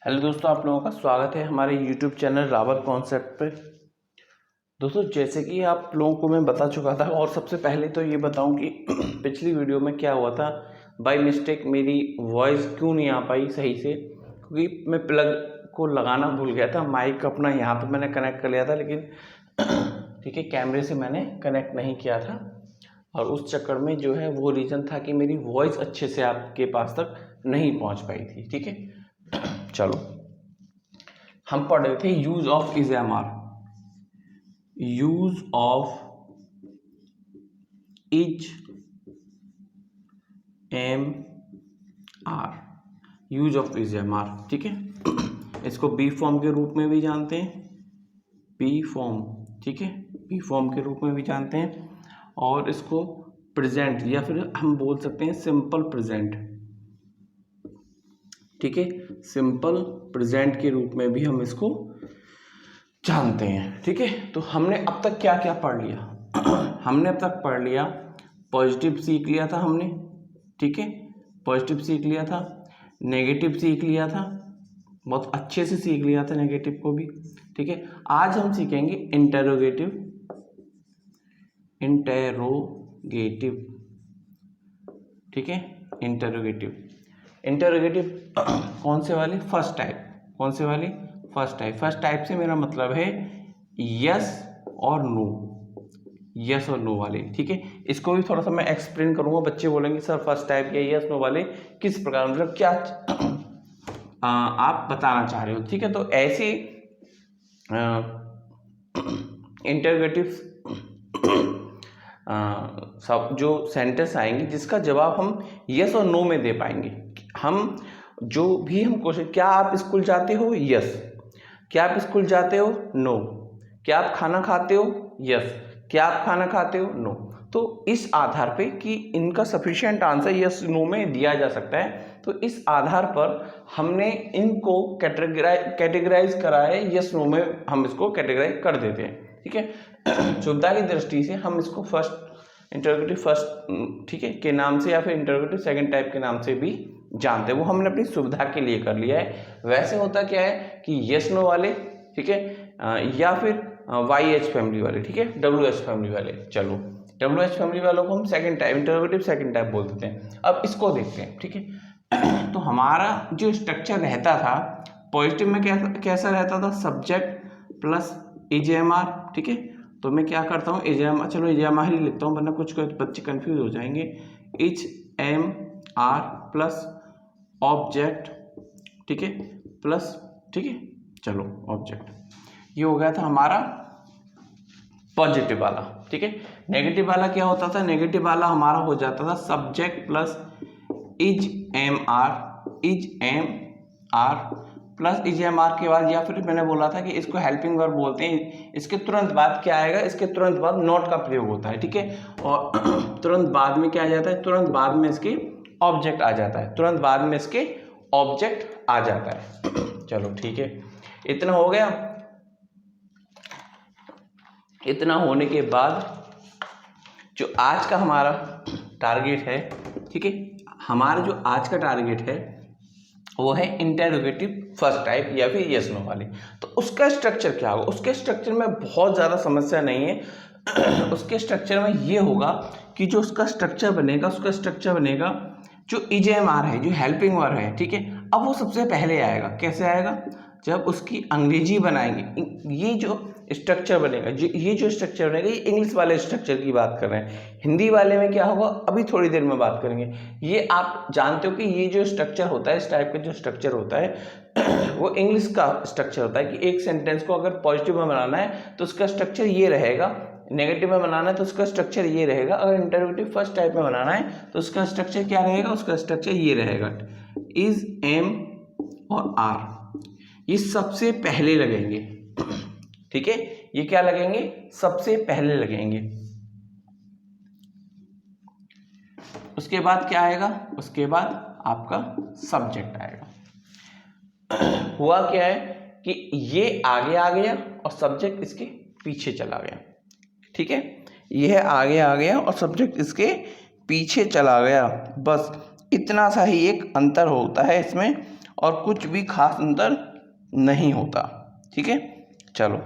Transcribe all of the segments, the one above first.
Hello दोस्तों, आप लोगों का स्वागत है हमारे यूट्यूब चैनल रावल कॉन्सेप्ट पे। दोस्तों, जैसे कि आप लोगों को मैं बता चुका था, और सबसे पहले तो ये बताऊं कि पिछली वीडियो में क्या हुआ था। बाय मिस्टेक मेरी वॉइस क्यों नहीं आ पाई सही से, क्योंकि मैं प्लग को लगाना भूल गया था। माइक अपना यहाँ पे मैंने कनेक्ट कर लिया था, लेकिन ठीक है, कैमरे से मैंने कनेक्ट नहीं किया था, और उस चक्कर में जो है वो रीज़न था कि मेरी वॉइस अच्छे से आपके पास तक नहीं पहुँच पाई थी। ठीक है, चलो हम पढ़ रहे थे use of is am are. Use of is am are, use of is am are. ठीक है, इसको बी फॉर्म के रूप में भी जानते हैं, बी फॉर्म। ठीक है, बी फॉर्म के रूप में भी जानते हैं, और इसको प्रेजेंट या फिर हम बोल सकते हैं सिंपल प्रेजेंट। ठीक है, सिंपल प्रेजेंट के रूप में भी हम इसको जानते हैं। ठीक है, तो हमने अब तक क्या क्या पढ़ लिया हमने अब तक पढ़ लिया, पॉजिटिव सीख लिया था हमने। ठीक है, पॉजिटिव सीख लिया था, नेगेटिव सीख लिया था, बहुत अच्छे से सीख लिया था नेगेटिव को भी। ठीक है, आज हम सीखेंगे इंटेरोगेटिव। इंटेरोगेटिव, ठीक है, इंटेरोगेटिव। इंटेरोगेटिव कौन से वाली? First type. कौन से वाली? First type. फर्स्ट टाइप से मेरा मतलब है यस और नो, यस और नो वाले। ठीक है, इसको भी थोड़ा सा मैं एक्सप्लेन करूंगा। बच्चे बोलेंगे सर फर्स्ट टाइप या यस नो वाले किस प्रकार, मतलब क्या आप बताना चाह रहे हो। ठीक है, तो ऐसी इंटेरोगेटिव सब जो सेंटेंस आएंगे जिसका जवाब हम यस और नो में दे पाएंगे। हम जो भी हम क्वेश्चन, क्या आप स्कूल जाते हो? यस। क्या आप स्कूल जाते हो? नो। क्या आप खाना खाते हो? यस। क्या आप खाना खाते हो? नो। तो इस आधार पे कि इनका सफिशिएंट आंसर यस नो में दिया जा सकता है, तो इस आधार पर हमने इनको कैटेगराइज करा है। यस नो में हम इसको कैटेगराइज कर देते हैं। ठीक है, सुविधा की दृष्टि से हम इसको फर्स्ट इंटरोगेटिव फर्स्ट, ठीक है, के नाम से या फिर इंटरोगेटिव सेकंड टाइप के नाम से भी जानते हैं। वो हमने अपनी सुविधा के लिए कर लिया है। वैसे होता क्या है कि यस नो वाले, ठीक है, या फिर YH फैमिली वाले, ठीक है, WH फैमिली वाले। चलो, WH फैमिली वालों को हम second type, interrogative second type बोल देते हैं। अब इसको देखते हैं। ठीक है, तो हमारा जो स्ट्रक्चर रहता था पॉजिटिव में कैसा रहता था? Subject plus EJMR। ठीक है, तो मैं क्या करता हूँ, EJMR, चलो EJMR ही लिखता हूँ, वरना कुछ बच्चे कंफ्यूज हो जाएंगे। EJMR प्लस ऑब्जेक्ट, ठीक है, प्लस, ठीक है, चलो ऑब्जेक्ट, ये हो गया था हमारा पॉजिटिव वाला। ठीक है, नेगेटिव वाला क्या होता था? नेगेटिव वाला हमारा हो जाता था subject plus EJMR, EJMR plus EJMR के बाद, या फिर मैंने बोला था कि इसको हेल्पिंग वर्ब बोलते हैं। इसके तुरंत बाद क्या आएगा? इसके तुरंत बाद नॉट का प्रयोग होता है। ठीक है, और तुरंत बाद में क्या आ जाता है? तुरंत बाद में इसके ऑब्जेक्ट आ जाता है। तुरंत बाद में इसके ऑब्जेक्ट आ जाता है। चलो ठीक है, इतना हो गया। इतना होने के बाद जो आज का हमारा टारगेट है, ठीक है, हमारा जो आज का टारगेट है वो है इंटेरोगेटिव फर्स्ट टाइप या फिर यस नो वाले। तो उसका स्ट्रक्चर क्या होगा? उसके स्ट्रक्चर में बहुत ज़्यादा समस्या नहीं है। उसके स्ट्रक्चर में ये होगा कि जो उसका स्ट्रक्चर बनेगा, उसका स्ट्रक्चर बनेगा जो EJMR है, जो हेल्पिंग वर्ब है। ठीक है, अब वो सबसे पहले आएगा। कैसे आएगा? जब उसकी अंग्रेजी बनाएंगे। ये जो स्ट्रक्चर बनेगा, ये जो स्ट्रक्चर बनेगा, ये इंग्लिश वाले स्ट्रक्चर की बात कर रहे हैं। हिंदी वाले में क्या होगा अभी थोड़ी देर में बात करेंगे। ये आप जानते हो कि ये जो स्ट्रक्चर होता है, इस टाइप का जो स्ट्रक्चर होता है वो इंग्लिश का स्ट्रक्चर होता है कि एक सेंटेंस को अगर पॉजिटिव में बनाना है तो उसका स्ट्रक्चर ये रहेगा, नेगेटिव में बनाना है तो उसका स्ट्रक्चर ये रहेगा, अगर इंटरोगेटिव फर्स्ट टाइप में बनाना है तो उसका स्ट्रक्चर क्या रहेगा? उसका स्ट्रक्चर ये रहेगा, इज, एम और आर, ये सबसे पहले लगेंगे। ठीक है, ये क्या लगेंगे? सबसे पहले लगेंगे। उसके बाद क्या आएगा? उसके बाद आपका सब्जेक्ट आएगा। हुआ क्या है कि ये आगे आ गया और सब्जेक्ट इसके पीछे चला गया। ठीक है, यह आगे आ गया और सब्जेक्ट इसके पीछे चला गया। बस इतना सा ही एक अंतर होता है इसमें, और कुछ भी खास अंतर नहीं होता। ठीक है, चलो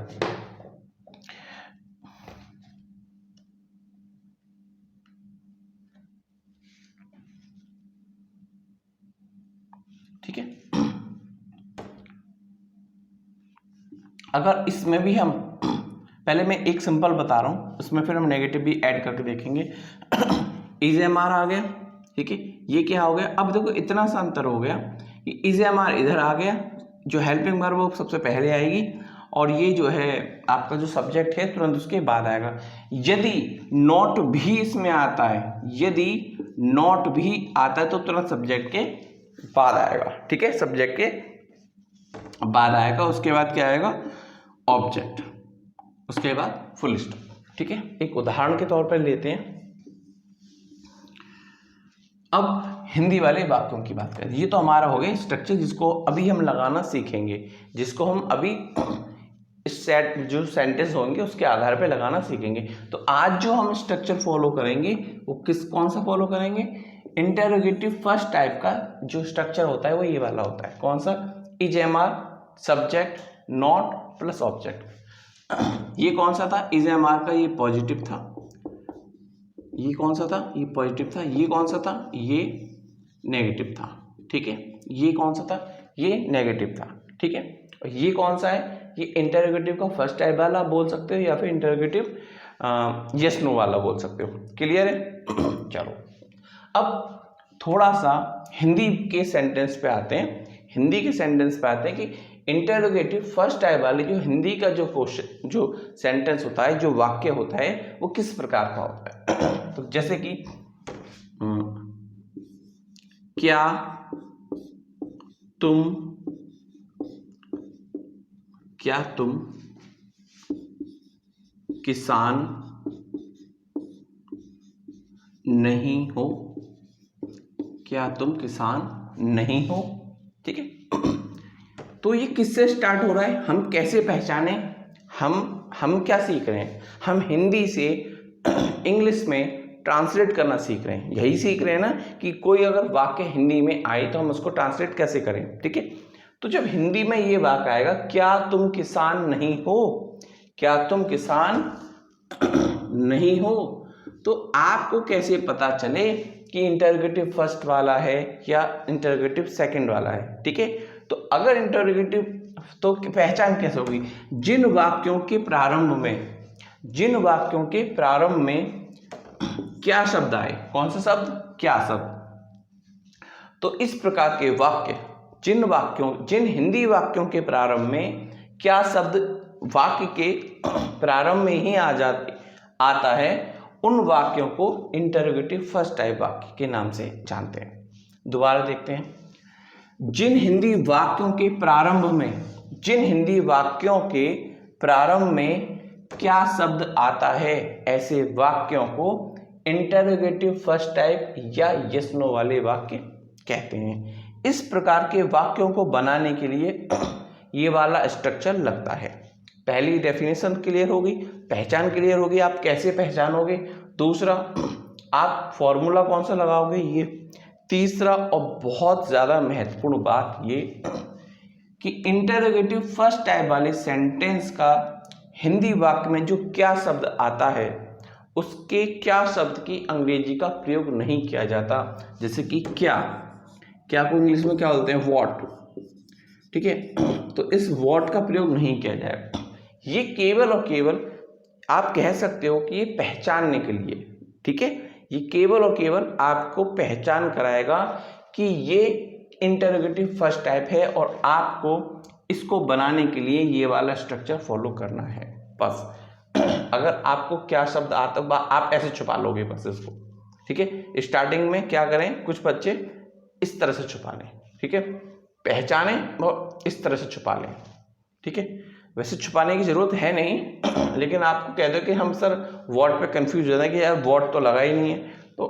ठीक है। अगर इसमें भी हम पहले मैं एक सिंपल बता रहा हूँ, उसमें फिर हम नेगेटिव भी ऐड करके देखेंगे। इज़ेएमआर आ गया, ठीक है, ये क्या हो गया, अब देखो इतना सा अंतर हो गया कि इज़ेएमआर इधर आ गया, जो हेल्पिंग वर्ब वो सबसे पहले आएगी और ये जो है आपका जो सब्जेक्ट है तुरंत उसके बाद आएगा। यदि नॉट भी इसमें आता है, यदि नॉट भी आता है तो तुरंत सब्जेक्ट के बाद आएगा। ठीक है, सब्जेक्ट के बाद आएगा, उसके बाद क्या आएगा, ऑब्जेक्ट, उसके बाद फुल स्टॉप। ठीक है, एक उदाहरण के तौर पर लेते हैं। अब हिंदी वाले वाक्यों की बात करें, ये तो हमारा हो गया स्ट्रक्चर जिसको अभी हम लगाना सीखेंगे, जिसको हम अभी इस सेट जो सेंटेंस होंगे उसके आधार पे लगाना सीखेंगे। तो आज जो हम स्ट्रक्चर फॉलो करेंगे वो कौन सा फॉलो करेंगे, इंटरोगेटिव फर्स्ट टाइप का जो स्ट्रक्चर होता है वो ये वाला होता है। कौन सा, इज़ेएमआर, सब्जेक्ट, नॉट प्लस ऑब्जेक्ट। ये कौन सा था, इज़ेएमआर का ये पॉजिटिव था, ये कौन सा था, ये पॉजिटिव था, ये कौन सा था, ये नेगेटिव था। ठीक है, ये कौन सा था, ये नेगेटिव था। ठीक है, और ये कौन सा है, ये इंटरोगेटिव का फर्स्ट टाइप वाला बोल सकते हो या फिर इंटरोगेटिव यस नो वाला बोल सकते हो। क्लियर है। चलो अब थोड़ा सा हिंदी के सेंटेंस पे आते हैं। हिंदी के सेंटेंस पे आते हैं कि इंटरोगेटिव फर्स्ट टाइप वाले जो हिंदी का जो क्वेश्चन जो सेंटेंस होता है, जो वाक्य होता है वो किस प्रकार का होता है। तो जैसे कि क्या तुम किसान नहीं हो, क्या तुम किसान नहीं हो। ठीक है, तो ये किससे स्टार्ट हो रहा है, हम कैसे पहचाने, हम क्या सीख रहे हैं, हम हिंदी से इंग्लिश में ट्रांसलेट करना सीख रहे हैं। यही सीख रहे हैं ना कि कोई अगर वाक्य हिंदी में आए तो हम उसको ट्रांसलेट कैसे करें। ठीक है, तो जब हिंदी में ये वाक्य आएगा, क्या तुम किसान नहीं हो, क्या तुम किसान नहीं हो, तो आपको कैसे पता चले कि इंटरोगेटिव फर्स्ट वाला है या इंटरोगेटिव सेकंड वाला है। ठीक है, तो अगर इंटरोगेटिव तो पहचान कैसे होगी, जिन वाक्यों के प्रारंभ में क्या शब्द आए, कौन सा शब्द, क्या शब्द। तो इस प्रकार के वाक्य, जिन हिंदी वाक्यों के प्रारंभ में क्या शब्द वाक्य के प्रारंभ में ही आता है, उन वाक्यों को इंटरोगेटिव फर्स्ट टाइप वाक्य के नाम से जानते हैं। दोबारा देखते हैं, जिन हिंदी वाक्यों के प्रारंभ में क्या शब्द आता है, ऐसे वाक्यों को इंटरोगेटिव फर्स्ट टाइप या यस नो वाले वाक्य कहते हैं। इस प्रकार के वाक्यों को बनाने के लिए ये वाला स्ट्रक्चर लगता है। पहली डेफिनेशन क्लियर होगी, पहचान क्लियर होगी, आप कैसे पहचानोगे। दूसरा, आप फॉर्मूला कौन सा लगाओगे, ये। तीसरा और बहुत ज़्यादा महत्वपूर्ण बात ये कि इंटरोगेटिव फर्स्ट टाइप वाले सेंटेंस का हिंदी वाक्य में जो क्या शब्द आता है उसके क्या शब्द की अंग्रेजी का प्रयोग नहीं किया जाता। जैसे कि क्या को इंग्लिश में क्या बोलते हैं, व्हाट। ठीक है, तो इस व्हाट का प्रयोग नहीं किया जाएगा। ये केवल और केवल आप कह सकते हो कि ये पहचानने के लिए। ठीक है, ये केवल और केवल आपको पहचान कराएगा कि ये इंटरोगेटिव फर्स्ट टाइप है और आपको इसको बनाने के लिए ये वाला स्ट्रक्चर फॉलो करना है बस। अगर आपको क्या शब्द आता आप ऐसे छुपा लोगे बस इसको। ठीक है, स्टार्टिंग में क्या करें, कुछ बच्चे इस तरह से छुपा लें। ठीक है, पहचाने और इस तरह से छुपा लें। ठीक है, वैसे छुपाने की जरूरत है नहीं, लेकिन आपको कह दो कि हम सर वर्ड पे कंफ्यूज हो जाए कि यार वर्ड तो लगा ही नहीं है, तो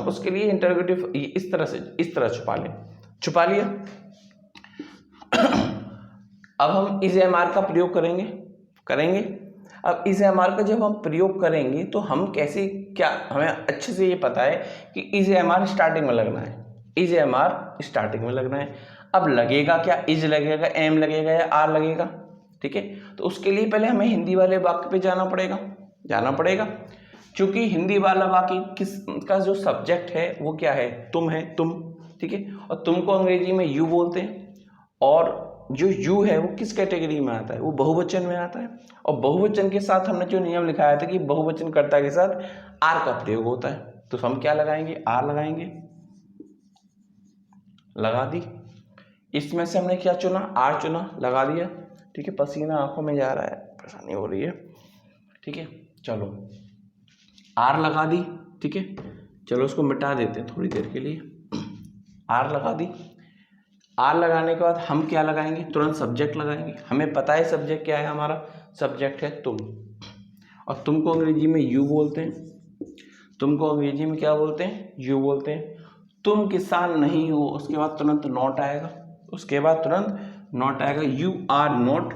उसके लिए इंटरोगेटिव इस तरह छुपा लें। छुपा लिया। अब हम इज़ेएमआर का प्रयोग करेंगे। अब इज़ेएमआर का जब हम प्रयोग करेंगे तो हम कैसे, क्या हमें अच्छे से ये पता है कि इज़ेएमआर स्टार्टिंग में लगना है, इज़ेएमआर स्टार्टिंग में लगना है। अब लगेगा क्या, इज लगेगा, एम लगेगा या आर लगेगा, ठीक है। तो उसके लिए पहले हमें हिंदी वाले वाक्य पे जाना पड़ेगा। क्योंकि हिंदी वाला वाक्य किसका जो सब्जेक्ट है वो क्या है, तुम है, तुम, ठीक है। और तुम को अंग्रेजी में यू बोलते हैं, और जो यू है वो किस कैटेगरी में आता है, वो बहुवचन में आता है। और बहुवचन के साथ हमने जो नियम लिखाया था कि बहुवचन कर्ता के साथ आर का प्रयोग होता है, तो हम क्या लगाएंगे, आर लगाएंगे, लगा दी। इसमें से हमने क्या चुना, आर चुना, लगा दिया, ठीक है। पसीना आंखों में जा रहा है, परेशानी हो रही है, ठीक है। चलो आर लगा दी, ठीक है। चलो उसको मिटा देते हैं थोड़ी देर के लिए। आर लगा दी। आर लगाने के बाद हम क्या लगाएंगे, तुरंत सब्जेक्ट लगाएंगे। हमें पता है सब्जेक्ट क्या है, हमारा सब्जेक्ट है तुम, और तुम को अंग्रेजी में यू बोलते हैं। तुम को अंग्रेजी में क्या बोलते हैं, यू बोलते हैं। तुम किसान नहीं हो, उसके बाद तुरंत नॉट आएगा, यू आर नॉट,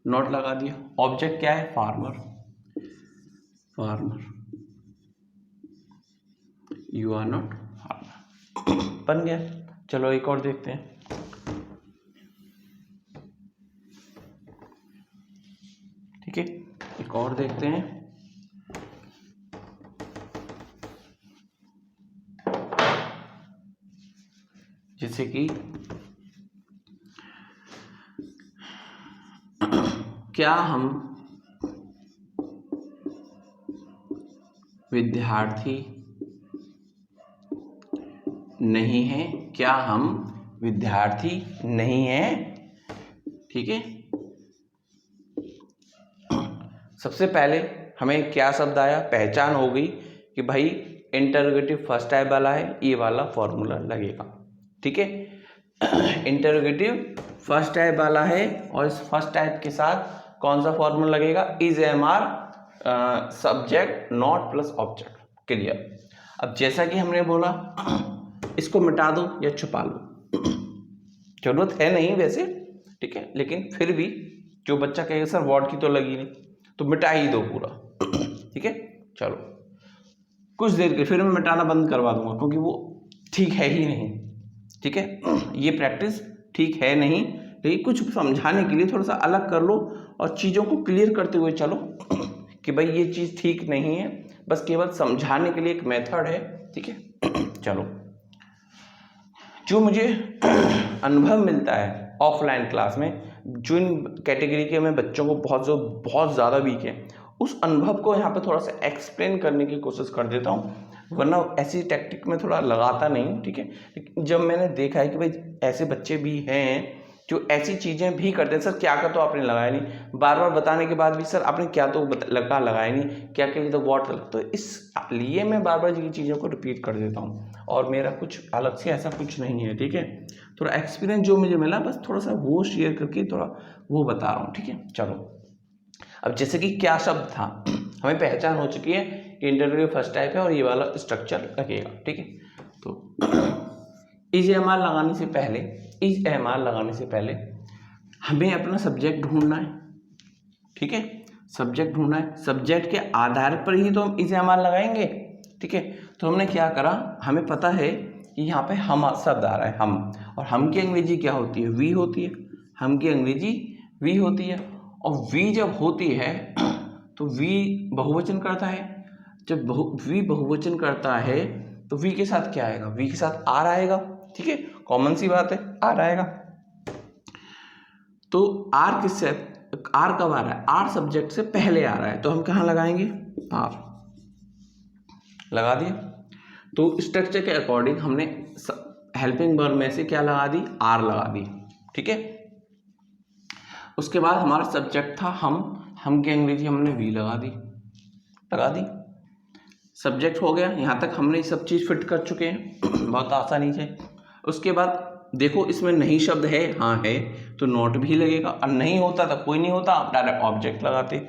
नॉट लगा दिया। ऑब्जेक्ट क्या है, farmer, you are not farmer, बन गया। चलो एक और देखते हैं, ठीक है। एक और देखते हैं, जैसे कि क्या हम विद्यार्थी नहीं हैं, क्या हम विद्यार्थी नहीं हैं, ठीक है। सबसे पहले हमें क्या शब्द आया, पहचान हो गई कि भाई इंटरोगेटिव फर्स्ट टाइप वाला है, ये वाला फॉर्मूला लगेगा, ठीक है। इंटरोगेटिव फर्स्ट टाइप वाला है, और इस फर्स्ट टाइप के साथ कौन सा फॉर्मूला लगेगा, is am are subject not plus object, clear. अब जैसा कि हमने बोला, इसको मिटा दो या छुपा लो, जरूरत है नहीं वैसे, ठीक है, लेकिन फिर भी जो बच्चा कहेगा सर वर्ड की तो लगी नहीं, तो मिटा ही दो पूरा, ठीक है। चलो कुछ देर के फिर मैं मिटाना बंद करवा दूंगा, क्योंकि वो ठीक है ही नहीं, ठीक है। ये प्रैक्टिस ठीक है नहीं, लेकिन कुछ समझाने के लिए थोड़ा सा अलग कर लो और चीज़ों को क्लियर करते हुए चलो कि भाई ये चीज़ ठीक नहीं है, बस केवल समझाने के लिए एक मेथड है, ठीक है। चलो जो मुझे अनुभव मिलता है ऑफलाइन क्लास में, जिन कैटेगरी के मैं बच्चों को बहुत ज़्यादा वीक है, उस अनुभव को यहाँ पे थोड़ा सा एक्सप्लेन करने की कोशिश कर देता हूँ, वरना ऐसी टैक्टिक में थोड़ा लगाता नहीं, ठीक है। लेकिन जब मैंने देखा है कि भाई ऐसे बच्चे भी हैं जो ऐसी चीज़ें भी करते हैं, सर क्या तो आपने लगाया नहीं, बार बार बताने के बाद भी सर आपने क्या तो लगाया नहीं, क्या क्या तो वॉट, तो इसलिए मैं बार बार ये चीज़ों को रिपीट कर देता हूँ, और मेरा कुछ अलग से ऐसा कुछ नहीं है, ठीक है। थोड़ा एक्सपीरियंस जो मुझे मिला, बस थोड़ा सा वो शेयर करके थोड़ा वो बता रहा हूँ, ठीक है। चलो अब जैसे कि क्या शब्द था, हमें पहचान हो चुकी है कि इंटरव्यू फर्स्ट टाइप है और ये वाला स्ट्रक्चर लगेगा, ठीक है। तो इज एम आर लगाने से पहले हमें अपना सब्जेक्ट ढूंढना है, ठीक है। सब्जेक्ट ढूंढना है, सब्जेक्ट के आधार पर ही तो हम इज एम आर लगाएंगे, ठीक है। तो हमने क्या करा, हमें पता है कि यहाँ पे हम शब्द आ रहा है, हम, और हम की अंग्रेजी क्या होती है, वी होती है, हम की अंग्रेजी वी होती है। और वी जब होती है तो वी बहुवचन करता है, जब वी बहुवचन करता है तो वी के साथ क्या आएगा, वी के साथ आर आएगा, ठीक है, कॉमन सी बात है, आर आएगा। तो आर किससे, आर कब आ रहा है, आर सब्जेक्ट से पहले आ रहा है, तो हम कहाँ लगाएंगे, आर लगा दिया। तो स्ट्रक्चर के अकॉर्डिंग हमने हेल्पिंग वर्ब में से क्या लगा दी, आर लगा दी, ठीक है। उसके बाद हमारा सब्जेक्ट था हम की अंग्रेजी हमने वी लगा दी, सब्जेक्ट हो गया। यहाँ तक हमने सब चीज़ फिट कर चुके हैं बहुत आसानी से। उसके बाद देखो इसमें नहीं शब्द है, हाँ है, तो नॉट भी लगेगा, और नहीं होता तो कोई नहीं होता, आप डायरेक्ट ऑब्जेक्ट लगाते।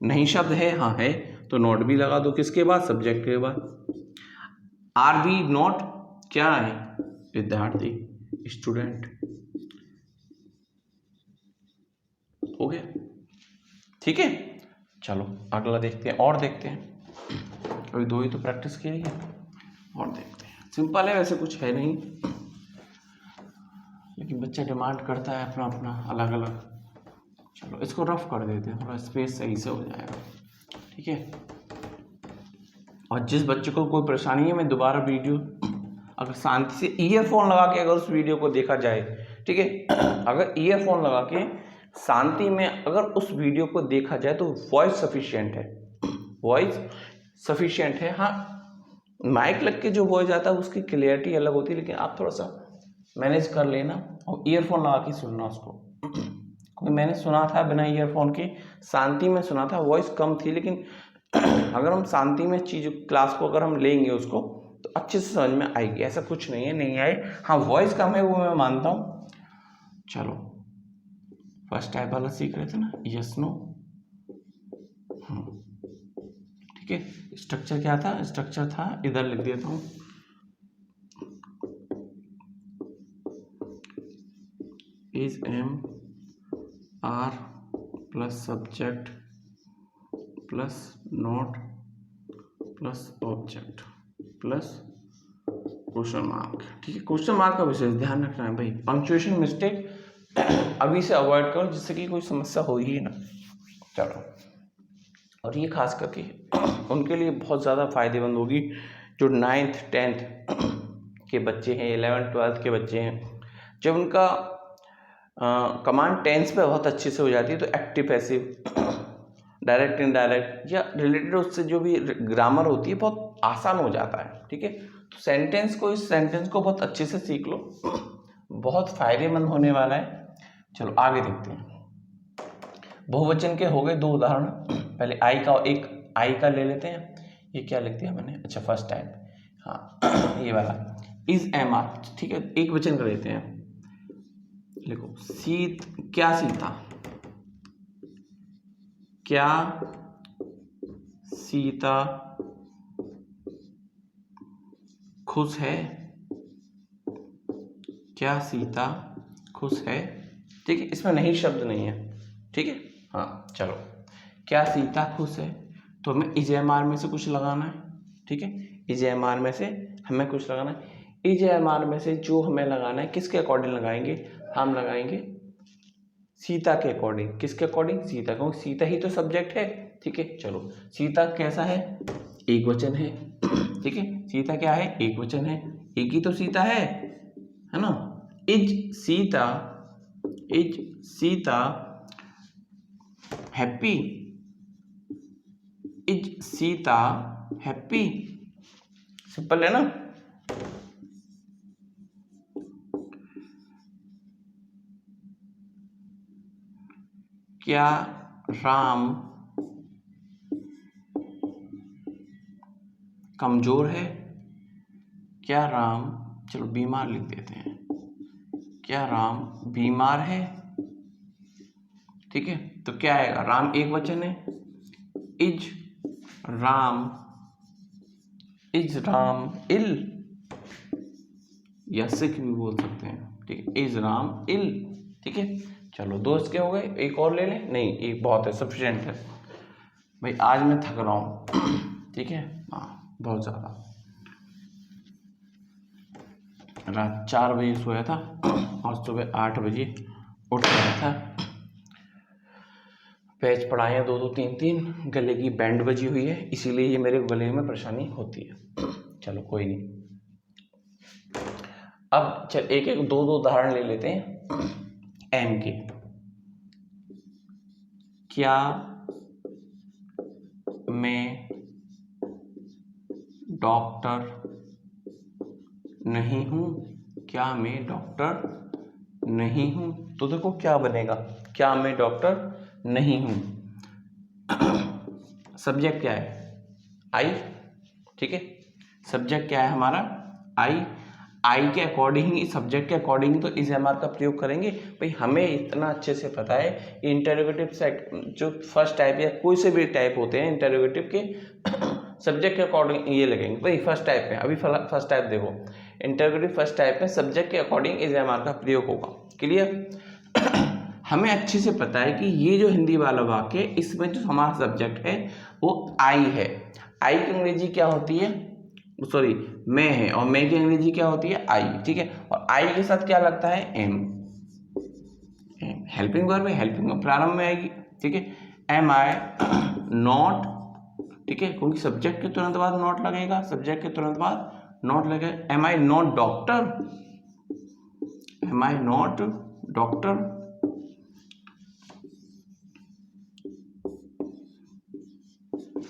नहीं शब्द है, हाँ है, तो नॉट भी लगा दो, किसके बाद, सब्जेक्ट के बाद। आर वी नॉट क्या है, विद्यार्थी, स्टूडेंट, हो गया, ठीक है। चलो अगला देखते हैं, और देखते हैं, अभी दो ही तो प्रैक्टिस की है, और देखते हैं। सिंपल है वैसे, कुछ है नहीं। लेकिन बच्चा डिमांड करता है अपना अपना अलग अलग। चलो इसको रफ कर देते हैं, थोड़ा स्पेस सही से हो जाएगा, ठीक है। और जिस बच्चे को कोई परेशानी है, मैं दोबारा वीडियो अगर शांति से ईयरफोन लगा के अगर उस वीडियो को देखा जाए, ठीक है, अगर ईयरफोन लगा के शांति में अगर उस वीडियो को देखा जाए तो वॉइस सफिशिएंट है, वॉइस सफिशिएंट है। हाँ, माइक लग के जो वॉइस आता है उसकी क्लियरिटी अलग होती है, लेकिन आप थोड़ा सा मैनेज कर लेना और ईयरफोन लगा के सुनना उसको। क्योंकि मैंने सुना था बिना ईयरफोन के, शांति में सुना था, वॉइस कम थी, लेकिन अगर हम शांति में चीज क्लास को अगर हम लेंगे उसको तो अच्छे से समझ में आएगी। ऐसा कुछ नहीं है नहीं आए, हाँ वॉइस कम है वो मैं मानता हूँ। चलो फर्स्ट टाइप वाला सीख रहे थे ना, यस नो, ठीक है। स्ट्रक्चर क्या था, स्ट्रक्चर था, इधर लिख देता हूँ, is am are plus subject plus not plus object plus question mark, ठीक है। क्वेश्चन मार्क का विशेष ध्यान रखना है भाई, पंक्चुएशन मिस्टेक अभी से अवॉइड करो जिससे कि कोई समस्या हो ही ना। चलो, और ये खास करके उनके लिए बहुत ज़्यादा फायदेमंद होगी जो 9th 10th के बच्चे हैं, 11th 12th के बच्चे हैं। जब उनका कमांड टेंस पे बहुत अच्छे से हो जाती है तो एक्टिव पैसिव, डायरेक्ट इनडायरेक्ट या रिलेटेड उससे जो भी ग्रामर होती है बहुत आसान हो जाता है, ठीक है। तो सेंटेंस को, इस सेंटेंस को बहुत अच्छे से सीख लो, बहुत फायदेमंद होने वाला है। चलो आगे देखते हैं। बहुवचन के हो गए 2 उदाहरण, पहले आई का, एक आई का ले लेते हैं। ये क्या लिख दिया मैंने, अच्छा फर्स्ट टाइप, हाँ ये वाला इज एम आर, ठीक है। एक वचन कर लेते हैं, लिखो क्या सीता, क्या सीता खुश है, क्या सीता खुश है, ठीक है। इसमें नहीं शब्द नहीं है, ठीक है। हाँ चलो, क्या सीता खुश है, तो हमें इज एम आर में से कुछ लगाना है, ठीक है। इज एम आर में से हमें कुछ लगाना है, इज एम आर में से जो हमें लगाना है किसके अकॉर्डिंग लगाएंगे, हम लगाएंगे सीता के अकॉर्डिंग। किसके अकॉर्डिंग, सीता, क्योंकि सीता ही तो सब्जेक्ट है, ठीक है। चलो सीता कैसा है, एक वचन है, ठीक है। सीता क्या है, एक वचन है, एक ही तो सीता है ना। Is Sita happy, is Sita happy, simple है ना। क्या राम कमजोर है, क्या राम, चलो बीमार लिख देते हैं, क्या राम बीमार है, ठीक है। तो क्या आएगा, राम एक वचन है, इज राम इल, या सिक भी बोल सकते हैं, ठीक है। इज राम इल, ठीक है। चलो 2 इसके हो गए, एक और ले लें, नहीं एक बहुत है, सफिशिएंट है भाई। आज मैं थक रहा हूँ, ठीक है, हाँ बहुत ज़्यादा, रात 4 बजे सोया था और सुबह 8 बजे उठ गया था। पैच पढ़ाए हैं 2-2 3-3, गले की बैंड बजी हुई है, इसीलिए ये मेरे गले में परेशानी होती है। चलो कोई नहीं, अब चल एक 2-2 उदाहरण ले लेते हैं एम के। क्या मैं डॉक्टर नहीं हूं, क्या मैं डॉक्टर नहीं हूं, तो देखो क्या बनेगा, क्या मैं डॉक्टर नहीं हूं। सब्जेक्ट क्या है, आई, ठीक है। सब्जेक्ट क्या है हमारा, आई के अकॉर्डिंग ही, सब्जेक्ट के अकॉर्डिंग तो इज एम आर का प्रयोग करेंगे भाई। हमें इतना अच्छे से पता है इंटरोगेटिव सेट जो फर्स्ट टाइप या कोई से भी टाइप होते हैं इंटरोगेटिव के, सब्जेक्ट के अकॉर्डिंग ये लगेंगे भाई। फर्स्ट टाइप में, अभी फर्स्ट टाइप देखो, इंटरोगेटिव फर्स्ट टाइप में सब्जेक्ट के अकॉर्डिंग इज एम आर का प्रयोग होगा, क्लियर। हमें अच्छे से पता है कि ये जो हिंदी वाला वाक्य है इसमें जो हमारा सब्जेक्ट है वो आई है। आई की अंग्रेजी क्या होती है, सॉरी मैं है, और मैं की अंग्रेजी क्या होती है आई, ठीक है। और आई के साथ क्या लगता है एम, हेल्पिंग वर्ब है, हेल्पिंग वर्ब प्रारंभ में आएगी, ठीक है। एम आई नॉट, ठीक है, क्योंकि सब्जेक्ट के तुरंत बाद नॉट लगेगा, सब्जेक्ट के तुरंत बाद नॉट लगेगा। Am I not doctor, am I not doctor,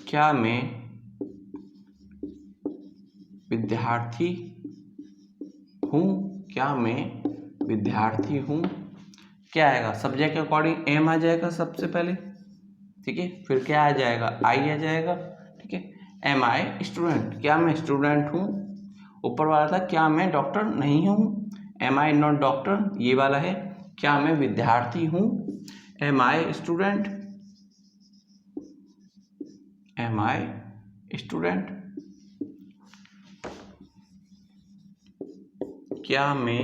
क्या मैं विद्यार्थी हूँ, क्या मैं विद्यार्थी हूँ। क्या आएगा, सब्जेक्ट के अकॉर्डिंग एम आ जाएगा सबसे पहले, ठीक है, फिर क्या आ जाएगा, आई आ जाएगा, ठीक है। एम आई स्टूडेंट, क्या मैं स्टूडेंट हूँ। ऊपर वाला था क्या मैं डॉक्टर नहीं हूँ, एम आई नॉट डॉक्टर, ये वाला है क्या मैं विद्यार्थी हूँ। M I student, M I student, क्या मैं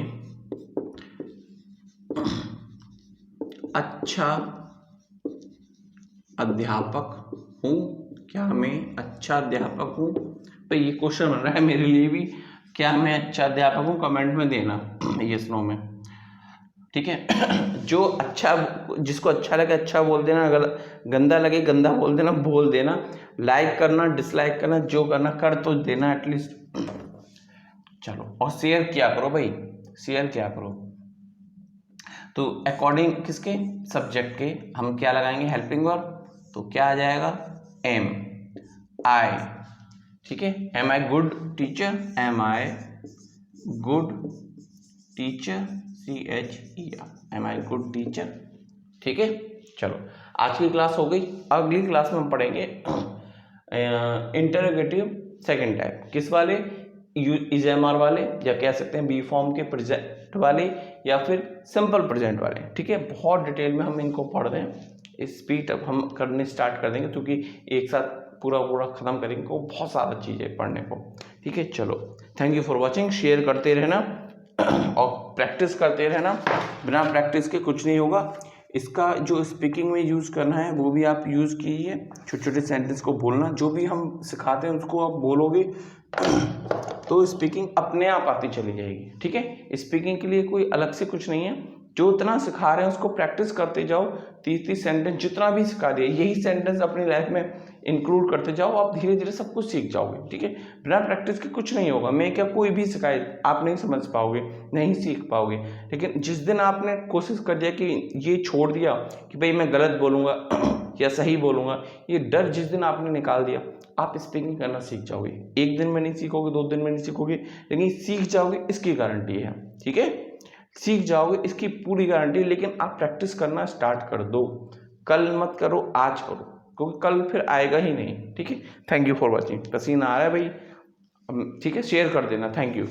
अच्छा अध्यापक हूँ, क्या मैं अच्छा अध्यापक हूँ। तो ये क्वेश्चन बन रहा है मेरे लिए भी, क्या मैं अच्छा अध्यापक हूँ, कमेंट में देना यस नो में, ठीक है। जो अच्छा, जिसको अच्छा लगे अच्छा बोल देना, अगर गंदा लगे गंदा बोल देना, लाइक करना डिसलाइक करना जो करना कर तो देना एटलीस्ट। चलो, और शेयर किया करो भाई, शेयर किया करो। तो अकॉर्डिंग किसके, सब्जेक्ट के हम क्या लगाएंगे, हेल्पिंग वर्ब, तो क्या आ जाएगा, एम आई, ठीक है। एम आई गुड टीचर, एम आई गुड टीचर, CHER, एम आई गुड टीचर, ठीक है। चलो, आज की क्लास हो गई। अगली क्लास में हम पढ़ेंगे इंटरोगेटिव सेकंड टाइप, किस वाले, इजेमआर वाले, या कह सकते हैं बी फॉर्म के प्रेजेंट वाले, या फिर सिंपल प्रेजेंट वाले, ठीक है। बहुत डिटेल में हम इनको पढ़ रहे हैं, स्पीड अब हम करने स्टार्ट कर देंगे, क्योंकि एक साथ पूरा ख़त्म करेंगे, को बहुत सारा चीज़ें पढ़ने को, ठीक है। चलो, thank you for watching, share करते रहना और प्रैक्टिस करते रहना, बिना प्रैक्टिस के कुछ नहीं होगा। इसका जो स्पीकिंग में यूज़ करना है वो भी आप यूज़ कीजिए, छोटे छोटे सेंटेंस को बोलना, जो भी हम सिखाते हैं उसको आप बोलोगे तो स्पीकिंग अपने आप आती चली जाएगी, ठीक है। स्पीकिंग के लिए कोई अलग से कुछ नहीं है, जो इतना सिखा रहे हैं उसको प्रैक्टिस करते जाओ, 30 सेंटेंस जितना भी सिखा दिए यही सेंटेंस अपनी लाइफ में इंक्लूड करते जाओ, आप धीरे धीरे सब कुछ सीख जाओगे, ठीक है। बिना प्रैक्टिस के कुछ नहीं होगा, मैं क्या कोई भी सिखाए आप नहीं समझ पाओगे, नहीं सीख पाओगे। लेकिन जिस दिन आपने कोशिश कर दिया कि ये छोड़ दिया कि भाई मैं गलत बोलूँगा या सही बोलूँगा, ये डर जिस दिन आपने निकाल दिया, आप स्पीकिंग करना सीख जाओगे। एक दिन में नहीं सीखोगे, 2 दिन में नहीं सीखोगे, लेकिन सीख जाओगे, इसकी गारंटी है, ठीक है। सीख जाओगे इसकी पूरी गारंटी। लेकिन आप प्रैक्टिस करना स्टार्ट कर दो, कल मत करो, आज करो, क्योंकि कल फिर आएगा ही नहीं, ठीक है। Thank you for watching. पसीना आ रहा है भाई, ठीक है, शेयर कर देना, थैंक यू।